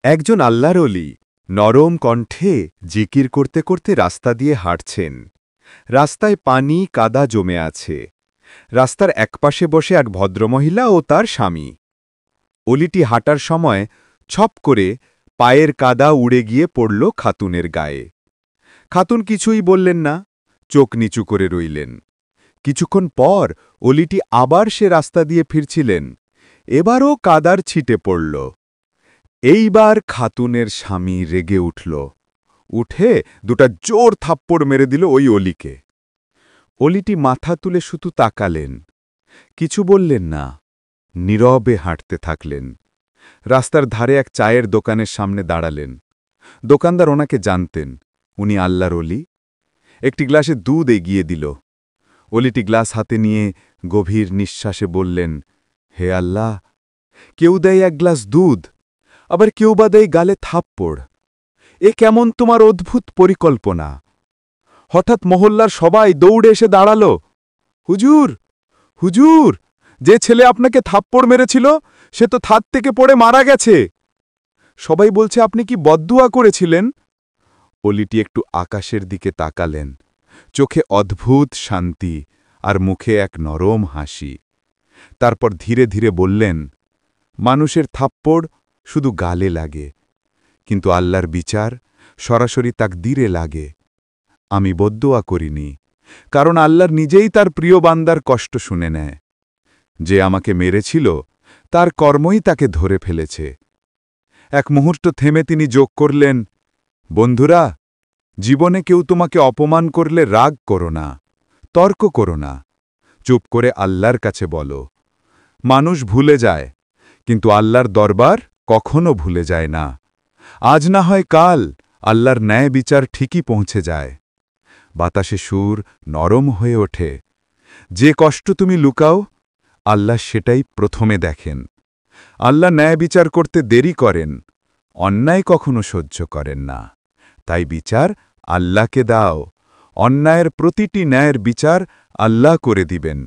একজন আল্লাহর ওলি নরম কণ্ঠে জিকির করতে করতে রাস্তা দিয়ে হাঁটছেন। রাস্তায় পানি কাদা জমে আছে। রাস্তার একপাশে বসে এক ভদ্রমহিলা ও তার স্বামী। অলিটি হাঁটার সময় ছপ করে পায়ের কাদা উড়ে গিয়ে পড়ল খাতুনের গায়ে। খাতুন কিছুই বললেন না, চোখ নিচু করে রইলেন। কিছুক্ষণ পর অলিটি আবার সে রাস্তা দিয়ে ফিরছিলেন। এবারও কাদার ছিটে পড়ল। এইবার খাতুনের স্বামী রেগে উঠল। উঠে দুটা জোর থাপ্পড় মেরে দিল ওই অলিকে। অলিটি মাথা তুলে শুধু তাকালেন, কিছু বললেন না, নীরবে হাঁটতে থাকলেন। রাস্তার ধারে এক চায়ের দোকানের সামনে দাঁড়ালেন। দোকানদার ওনাকে জানতেন, উনি আল্লাহর অলি। একটি গ্লাসে দুধ এগিয়ে দিল। অলিটি গ্লাস হাতে নিয়ে গভীর নিঃশ্বাসে বললেন, হে আল্লাহ। কেউ দেয় এক গ্লাস দুধ, আবার কেউ বা দেয় গালে থাপ্পড়। এ কেমন তোমার অদ্ভুত পরিকল্পনা? হঠাৎ মহল্লার সবাই দৌড়ে এসে দাঁড়াল। হুজুর, হুজুর, যে ছেলে আপনাকে থাপ্পড় মেরেছিল সে তো ছাদ থেকে পড়ে মারা গেছে। সবাই বলছে আপনি কি বদদুয়া করেছিলেন? অলিটি একটু আকাশের দিকে তাকালেন, চোখে অদ্ভুত শান্তি আর মুখে এক নরম হাসি। তারপর ধীরে ধীরে বললেন, মানুষের থাপ্পড় শুধু গালে লাগে, কিন্তু আল্লাহর বিচার সরাসরি তাকদীরে লাগে। আমি বদদুয়া করিনি, কারণ আল্লাহর নিজেই তার প্রিয় বান্দার কষ্ট শুনে নেয়। যে আমাকে মেরেছিল তার কর্মই তাকে ধরে ফেলেছে। এক মুহূর্ত থেমে তিনি যোগ করলেন, বন্ধুরা, জীবনে কেউ তোমাকে অপমান করলে রাগ করো না, তর্ক করো না, চুপ করে আল্লাহর কাছে বলো। মানুষ ভুলে যায়, কিন্তু আল্লাহর দরবার কখনো ভুলে যায় না। আজ না হয় কাল আল্লাহর ন্যায় বিচার ঠিকই পৌঁছে যায়। বাতাসে সুর নরম হয়ে ওঠে। যে কষ্ট তুমি লুকাও, আল্লাহ সেটাই প্রথমে দেখেন। আল্লাহ ন্যায় বিচার করতে দেরি করেন, অন্যায় কখনো সহ্য করেন না। তাই বিচার আল্লাহকে দাও, অন্যায়ের প্রতিটি ন্যায়ের বিচার আল্লাহ করে দিবেন।